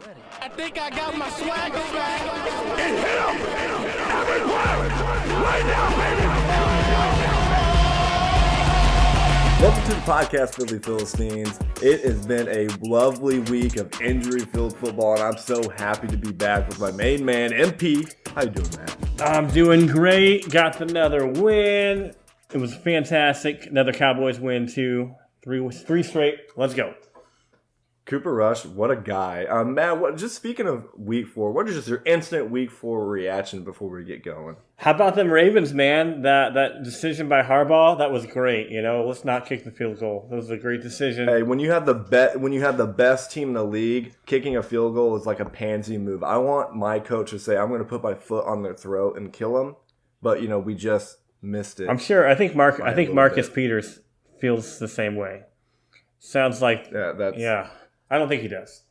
I think I got my swagger back. It hit him! Everywhere! Right now, baby! Welcome to the podcast, Philly Philistines. It has been a lovely week of injury-filled football, and I'm so happy to be back with my main man, MP. How you doing, man? I'm doing great. Got another win. It was fantastic. Another Cowboys win, too. Three straight. Let's go. Cooper Rush, what a guy. Matt, just speaking of week 4, what is just your instant week 4 reaction before we get going? How about them Ravens, man? That decision by Harbaugh, that was great. You know, let's not kick the field goal. That was a great decision. Hey, when you have the best team in the league, kicking a field goal is like a pansy move. I want my coach to say, I'm going to put my foot on their throat and kill them. But, we just missed it. I'm sure. I think Marcus Peters feels the same way. Sounds like yeah. I don't think he does.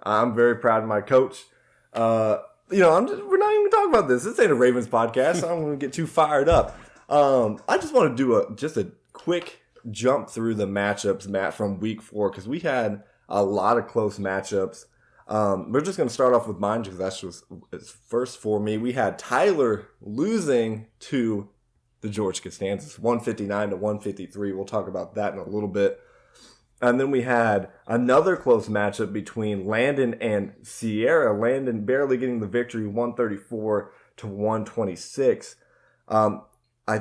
I'm very proud of my coach. We're not even talking about this. This ain't a Ravens podcast, so I don't want to get too fired up. I just want to do a quick jump through the matchups, Matt, from week 4, because we had a lot of close matchups. We're just going to start off with mine because that's just it's first for me. We had Tyler losing to the George Costanzas, 159-153. We'll talk about that in a little bit. And then we had another close matchup between Landon and Sierra. Landon barely getting the victory, 134-126.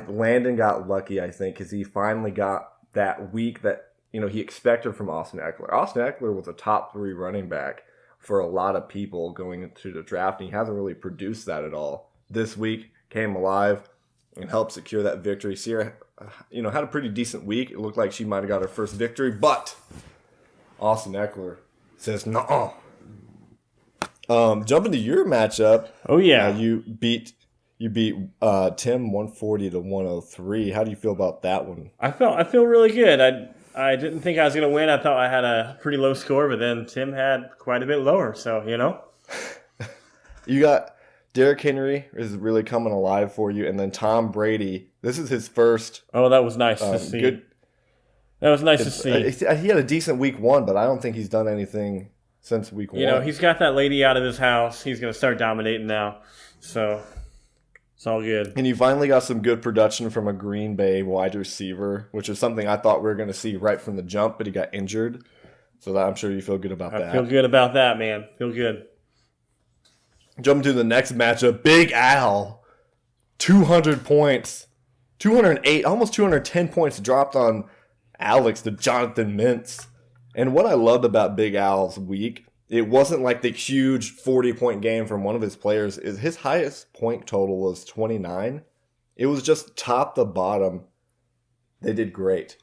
Landon got lucky, I think, because he finally got that week that he expected from Austin Eckler. Austin Eckler was a top 3 running back for a lot of people going into the draft, and he hasn't really produced that at all. This week came alive and helped secure that victory. Sierra, had a pretty decent week. It looked like she might have got her first victory, but Austin Eckler says no. Jumping to your matchup. Oh yeah, you beat Tim 140-103. How do you feel about that one? I feel really good. I didn't think I was going to win. I thought I had a pretty low score, but then Tim had quite a bit lower. So you got Derrick Henry is really coming alive for you, and then Tom Brady. This is his first. Oh, that was nice to see. That was nice to see. He had a decent week 1, but I don't think he's done anything since week 1. He's got that lady out of his house. He's going to start dominating now. So it's all good. And you finally got some good production from a Green Bay wide receiver, which is something I thought we were going to see right from the jump, but he got injured. So I'm sure you feel good about that. I feel good about that, man. Feel good. Jumping to the next matchup, Big Al, 200 points. 208, almost 210 points dropped on Alex, the Jonathan Mintz. And what I loved about Big Al's week, it wasn't like the huge 40-point game from one of his players. His highest point total was 29. It was just top to bottom. They did great.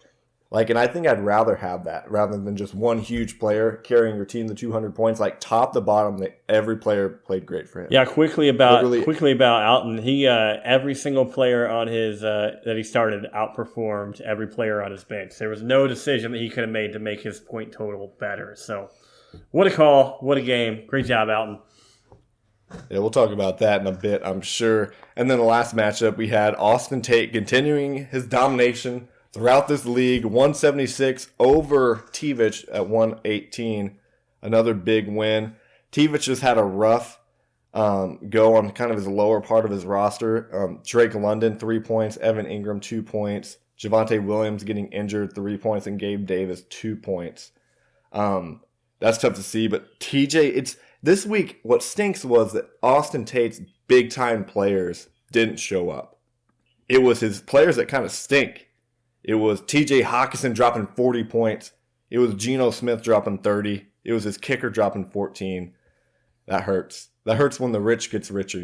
And I think I'd rather have that rather than just one huge player carrying your team to 200 points. Top to bottom, every player played great for him. Yeah, quickly about Alton. He every single player on his that he started outperformed every player on his bench. There was no decision that he could have made to make his point total better. So, what a call! What a game! Great job, Alton. Yeah, we'll talk about that in a bit, I'm sure. And then the last matchup, we had Austin Tate continuing his domination throughout this league, 176 over Tivich at 118. Another big win. Tivich just had a rough go on kind of his lower part of his roster. Drake London, 3 points. Evan Ingram, 2 points. Javonte Williams getting injured, 3 points. And Gabe Davis, 2 points. That's tough to see. But TJ, this week, what stinks was that Austin Tate's big-time players didn't show up. It was his players that kind of stink. It was T.J. Hawkinson dropping 40 points. It was Geno Smith dropping 30. It was his kicker dropping 14. That hurts. That hurts when the rich gets richer,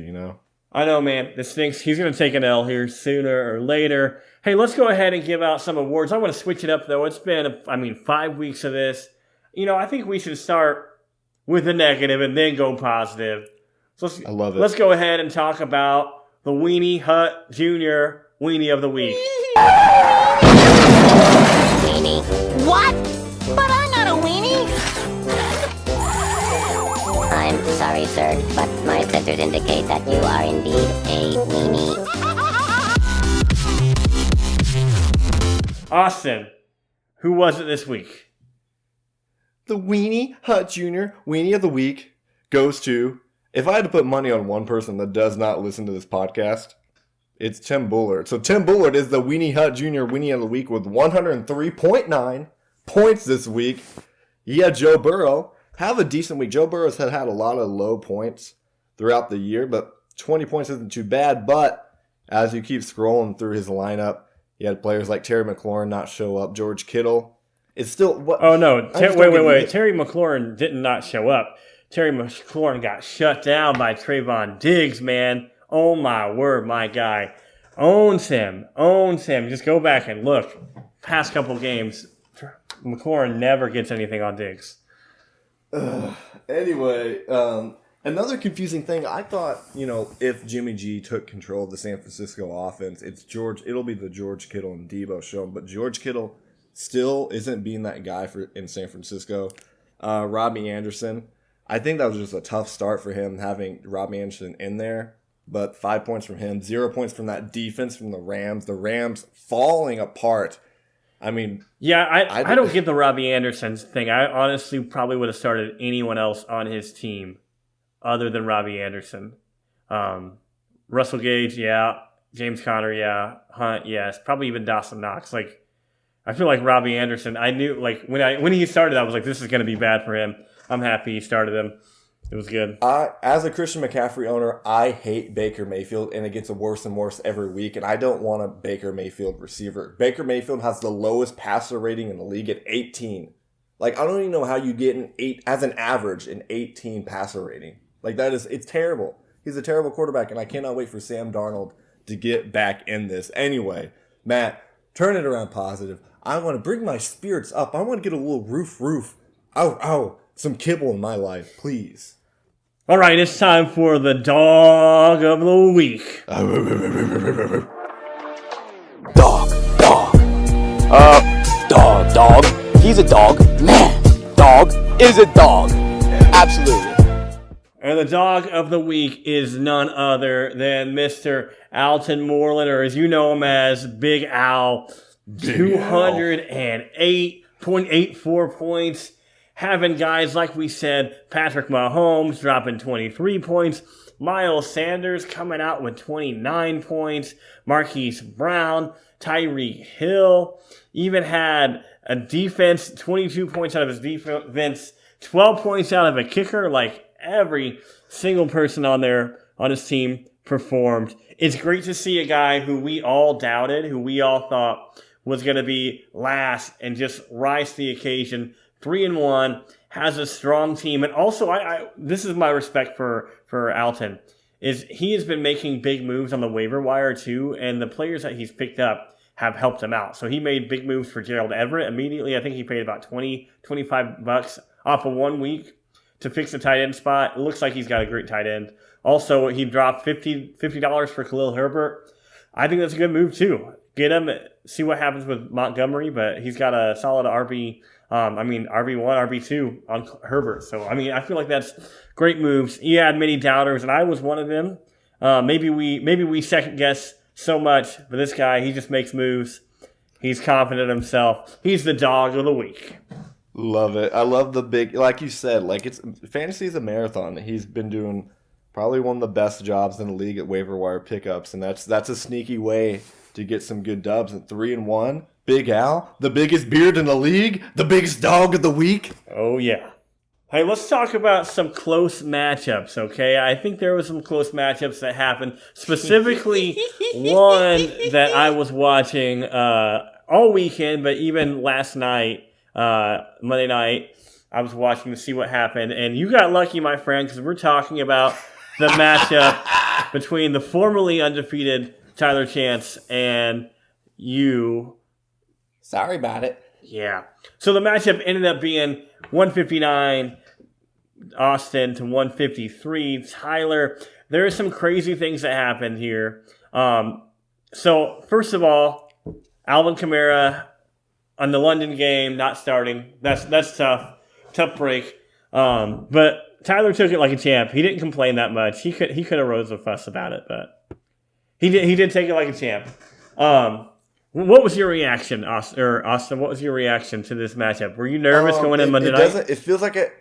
I know, man. This stinks. He's going to take an L here sooner or later. Hey, let's go ahead and give out some awards. I want to switch it up, though. It's been, 5 weeks of this. I think we should start with the negative and then go positive. So I love it. Let's go ahead and talk about the Weenie Hut Jr. Weenie of the Week. Weenie. What? But I'm not a weenie. I'm sorry, sir, but my sensors indicate that you are indeed a weenie. Austin, who was it this week? The Weenie Hut Jr. Weenie of the Week goes to, if I had to put money on one person that does not listen to this podcast, it's Tim Bullard. So Tim Bullard is the Weenie Hut Jr. Weenie of the Week with 103.9 points this week. Yeah, Joe Burrow. Have a decent week. Joe Burrow's had a lot of low points throughout the year, but 20 points isn't too bad. But as you keep scrolling through his lineup, he had players like Terry McLaurin not show up. George Kittle. It's still what? Oh no! Wait! Terry McLaurin did not show up. Terry McLaurin got shut down by Trayvon Diggs. Man, oh my word, my guy owns him. Just go back and look. Past couple games, McLaurin never gets anything on Diggs. Anyway, another confusing thing. I thought, if Jimmy G took control of the San Francisco offense, it'll be the George Kittle and Debo show. But George Kittle still isn't being that guy in San Francisco. Robbie Anderson, I think that was just a tough start for him having Robbie Anderson in there. But 5 points from him, 0 points from that defense from the Rams. The Rams falling apart. I mean, yeah, I don't get the Robbie Anderson thing. I honestly probably would have started anyone else on his team other than Robbie Anderson. Russell Gage, yeah. James Conner, yeah. Hunt, yes. Probably even Dawson Knox. I feel like Robbie Anderson, I knew, when he started, I was like, this is going to be bad for him. I'm happy he started him. It was good. As a Christian McCaffrey owner, I hate Baker Mayfield, and it gets worse and worse every week, and I don't want a Baker Mayfield receiver. Baker Mayfield has the lowest passer rating in the league at 18. I don't even know how you get an average, an 18 passer rating. It's terrible. He's a terrible quarterback, and I cannot wait for Sam Darnold to get back in this. Anyway, Matt, turn it around positive. I want to bring my spirits up. I want to get a little roof. Ow. Some kibble in my life, please. All right, it's time for the dog of the week. Dog. He's a dog. Man, dog is a dog. Absolutely. And the dog of the week is none other than Mr. Alton Moreland, or as you know him as Big Al. 208.84 points. Having guys, like we said, Patrick Mahomes dropping 23 points. Miles Sanders coming out with 29 points. Marquise Brown, Tyreek Hill. Even had a defense, 22 points out of his defense, 12 points out of a kicker. Every single person on his team performed. It's great to see a guy who we all doubted, who we all thought was going to be last and just rise to the occasion. 3-1, has a strong team. And also, this is my respect for Alton, is he has been making big moves on the waiver wire too, and the players that he's picked up have helped him out. So he made big moves for Gerald Everett immediately. I think he paid about $25 off of 1 week to fix the tight end spot. It looks like he's got a great tight end. Also, he dropped $50 for Khalil Herbert. I think that's a good move too. Get him, see what happens with Montgomery, but he's got a solid RB1, RB2 on Herbert. So, I feel like that's great moves. He had many doubters, and I was one of them. Maybe we second guess so much, but this guy, he just makes moves. He's confident in himself. He's the dog of the week. Love it. I love the big, like you said, fantasy is a marathon. He's been doing probably one of the best jobs in the league at waiver wire pickups, and that's a sneaky way to get some good dubs. And 3-1, Big Al, the biggest beard in the league, the biggest dog of the week. Oh yeah. Hey, let's talk about some close matchups, okay? I think there were some close matchups that happened. Specifically, one that I was watching all weekend, but even last night, Monday night, I was watching to see what happened. And you got lucky, my friend, because we're talking about the matchup between the formerly undefeated Tyler Chance and you. Sorry about it. Yeah. So the matchup ended up being 159 Austin to 153 Tyler. There are some crazy things that happened here. So first of all, Alvin Kamara on the London game not starting. That's tough. Tough break. But Tyler took it like a champ. He didn't complain that much. He could have rose a fuss about it, but he did take it like a champ. What was your reaction, Austin? What was your reaction to this matchup? Were you nervous going in Monday night? It feels like it.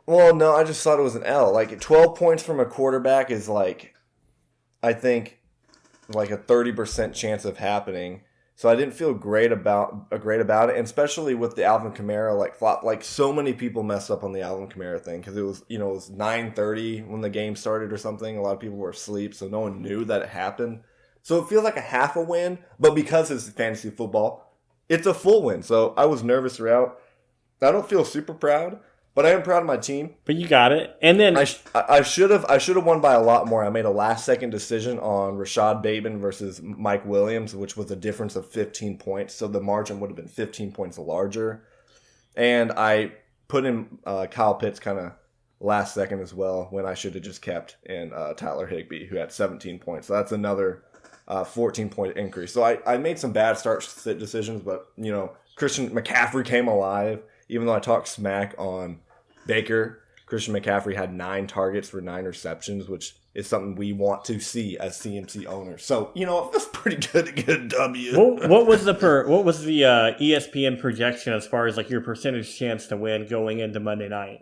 Well, no, I just thought it was an L. Like 12 points from a quarterback is like, I think, like a 30% chance of happening. So I didn't feel great about it, and especially with the Alvin Kamara like flop. Like so many people messed up on the Alvin Kamara thing because it was 9:30 when the game started or something. A lot of people were asleep, so no one knew that it happened. So it feels like a half a win, but because it's fantasy football, it's a full win. So I was nervous throughout. I don't feel super proud, but I am proud of my team. But you got it, and then I should have won by a lot more. I made a last second decision on Rashad Bateman versus Mike Williams, which was a difference of 15 points. So the margin would have been 15 points larger. And I put in Kyle Pitts kind of last second as well when I should have just kept in Tyler Higbee, who had 17 points. So that's another 14-point increase. So I made some bad start-sit decisions, but Christian McCaffrey came alive. Even though I talked smack on Baker, Christian McCaffrey had 9 targets for 9 receptions, which is something we want to see as CMC owners. So it feels pretty good to get a W. What was the ESPN projection as far as like your percentage chance to win going into Monday night?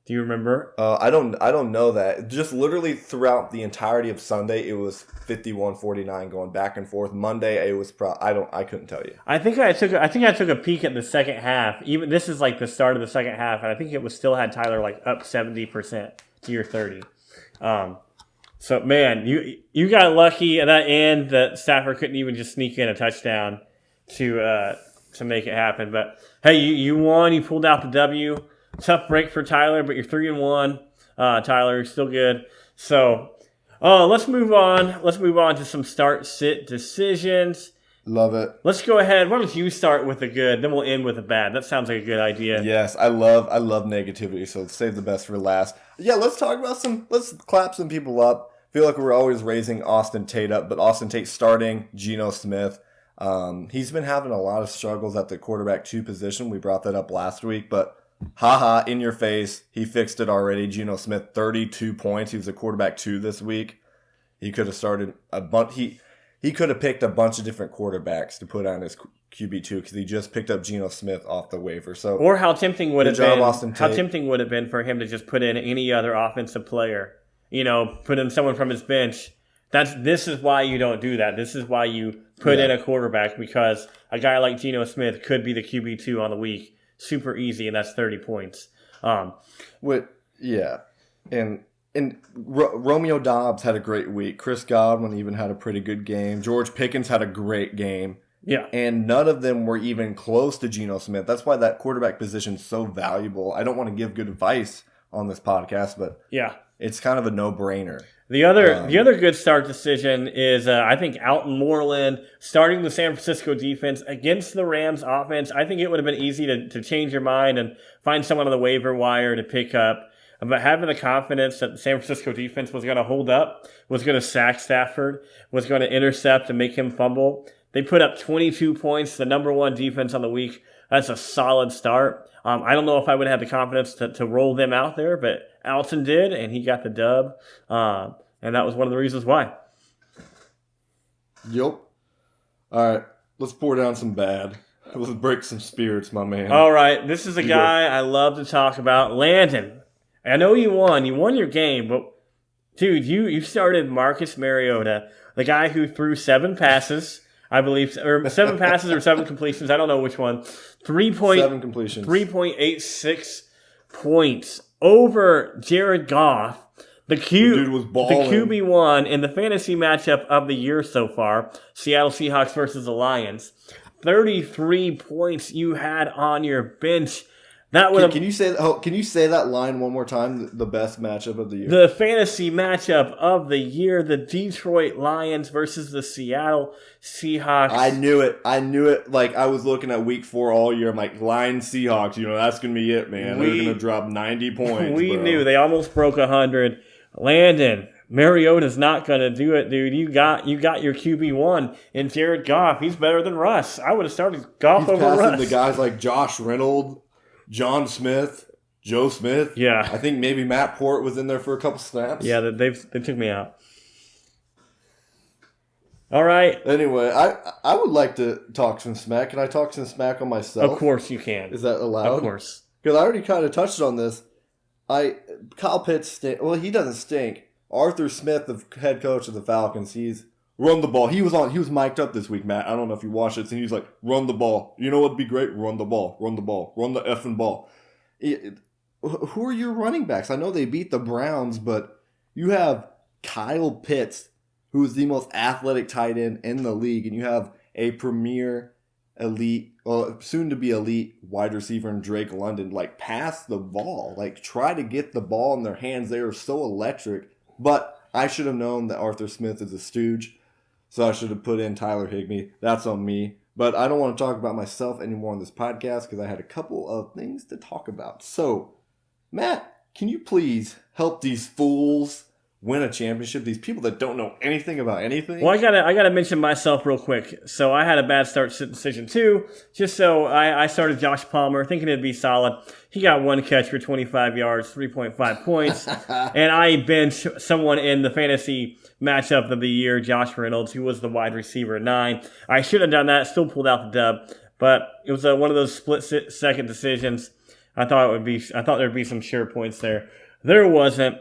Do you remember? I don't know that. Just literally throughout the entirety of Sunday, it was 51-49 going back and forth. Monday, it was I couldn't tell you. I think I took a peek at the second half. Even this is like the start of the second half, and I think it was still had Tyler like up 70% to your 30. So man, you got lucky at that end that Stafford couldn't even just sneak in a touchdown to make it happen. But hey, you won. You pulled out the W. Tough break for Tyler, but you're 3-1. Tyler, you're still good. So, let's move on. Let's move on to some start-sit decisions. Love it. Let's go ahead. Why don't you start with the good, then we'll end with the bad. That sounds like a good idea. Yes, I love negativity, so save the best for last. Yeah, let's clap some people up. Feel like we're always raising Austin Tate up, but Austin Tate starting Geno Smith. He's been having a lot of struggles at the quarterback 2 position. We brought that up last week, but haha, in your face. He fixed it already. Geno Smith, 32 points. He was a quarterback 2 this week. He could have started a bunch. He could have picked a bunch of different quarterbacks to put on his QB2 because he just picked up Geno Smith off the waiver. So, or how tempting would it have been? Austin Tate. How tempting would it have been for him to just put in any other offensive player? Put in someone from his bench. This is why you don't do that. This is why you put in a quarterback, because a guy like Geno Smith could be the QB2 on the week. Super easy, and that's 30 points. And Romeo Doubs had a great week. Chris Godwin even had a pretty good game. George Pickens had a great game. Yeah. And none of them were even close to Geno Smith. That's why that quarterback position is so valuable. I don't want to give good advice on this podcast, but yeah, it's kind of a no-brainer. The other good start decision is, I think, Alton Moreland starting the San Francisco defense against the Rams offense. I think it would have been easy to change your mind and find someone on the waiver wire to pick up. But having the confidence that the San Francisco defense was going to hold up, was going to sack Stafford, was going to intercept and make him fumble. They put up 22 points, the number 1 defense on the week. That's a solid start. I don't know if I would have the confidence to roll them out there, but Alton did, and he got the dub. And that was one of the reasons why. Yep. All right, let's pour down some bad. Let's break some spirits, my man. All right, this is a guy I love to talk about, Landon. I know you won. You won your game, but dude, you started Marcus Mariota, the guy who threw 7 passes, I believe, or 7 passes or 7 completions. I don't know which one. 7 completions. 3.86 points over Jared Goff. The dude was balling. The QB1 in the fantasy matchup of the year so far, Seattle Seahawks versus the Lions. 33 points you had on your bench. That would Can you say that line one more time? The best matchup of the year. The fantasy matchup of the year: the Detroit Lions versus the Seattle Seahawks. I knew it. Like I was looking at Week 4 all year. I'm like, Lions Seahawks. That's gonna be it, man. They're gonna drop 90 points. We knew they almost broke 100. Landon, Mariota's not gonna do it, dude. You got your QB1 in Jared Goff. He's better than Russ. I would have started Goff over Russ. The guys like Josh Reynolds, John Smith, Joe Smith. Yeah. I think maybe Matt Port was in there for a couple snaps. Yeah, they took me out. All right. Anyway, I would like to talk some smack. Can I talk some smack on myself? Of course you can. Is that allowed? Of course. Because I already kind of touched on this. Kyle Pitts well, he doesn't stink. Arthur Smith, the head coach of the Falcons, he's run the ball. He was mic'd up this week, Matt. I don't know if you watched it. And he was like, run the ball. You know what'd be great? Run the ball. Run the ball. Run the effing ball. Who are your running backs? I know they beat the Browns, but you have Kyle Pitts, who is the most athletic tight end in the league, and you have a premier elite, soon to be elite wide receiver in Drake London. Like, pass the ball. Like, try to get the ball in their hands. They are so electric. But I should have known that Arthur Smith is a stooge, so I should have put in Tyler Higbee. That's on me. But I don't want to talk about myself anymore on this podcast because I had a couple of things to talk about. So, Matt, can you please help these fools win a championship? These people that don't know anything about anything. Well, I gotta mention myself real quick. So I had a bad start decision too. Just so I started Josh Palmer, thinking it'd be solid. He got one catch for 25 yards, 3.5 points, and I benched someone in the fantasy matchup of the year, Josh Reynolds, who was the wide receiver 9. I should have done that. Still pulled out the dub, but it was one of those split-second decisions. I thought there'd be some sure points there. There wasn't.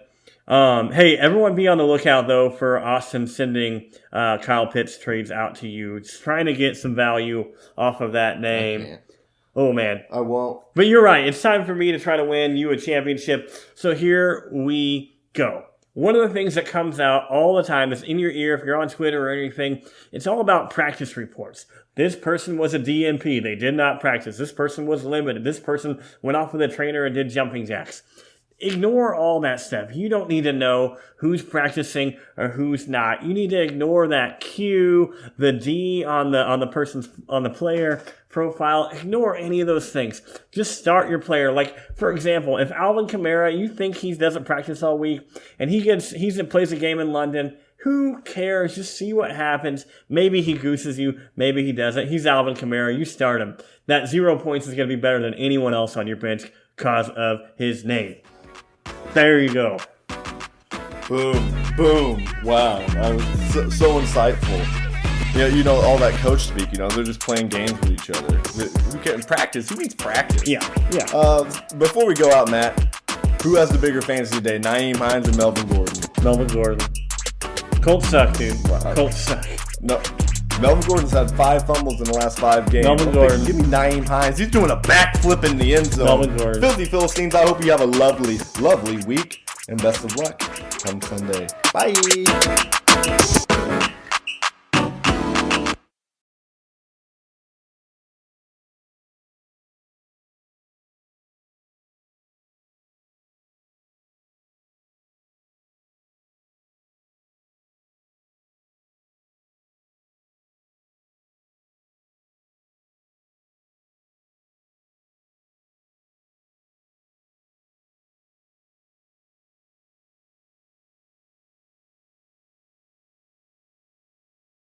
Hey, everyone be on the lookout, though, for Austin sending Kyle Pitts trades out to you. Just trying to get some value off of that name. Oh, man. I won't. But you're right. It's time for me to try to win you a championship. So here we go. One of the things that comes out all the time is in your ear if you're on Twitter or anything. It's all about practice reports. This person was a DNP. They did not practice. This person was limited. This person went off with a trainer and did jumping jacks. Ignore all that stuff. You don't need to know who's practicing or who's not. You need to ignore that Q, the D on the player profile. Ignore any of those things. Just start your player. Like, for example, if Alvin Kamara, you think he doesn't practice all week and he plays a game in London, who cares? Just see what happens. Maybe he gooses you. Maybe he doesn't. He's Alvin Kamara. You start him. That 0 points is going to be better than anyone else on your bench because of his name. There you go. Boom, boom. Wow, that was so insightful. Yeah, you know, all that coach speak, you know, they're just playing games with each other. Who can practice? Who needs practice? Yeah. Before we go out, Matt, who has the bigger fantasy today, Nyheim Hines or Melvin Gordon? Melvin Gordon. Colts suck, dude. Wow. Colts suck. No. Melvin Gordon's had 5 fumbles in the last 5 games. Melvin Gordon. Give me Nyheim Hines. He's doing a backflip in the end zone. Melvin Gordon. Filthy Philistines, I hope you have a lovely, lovely week. And best of luck come Sunday. Bye.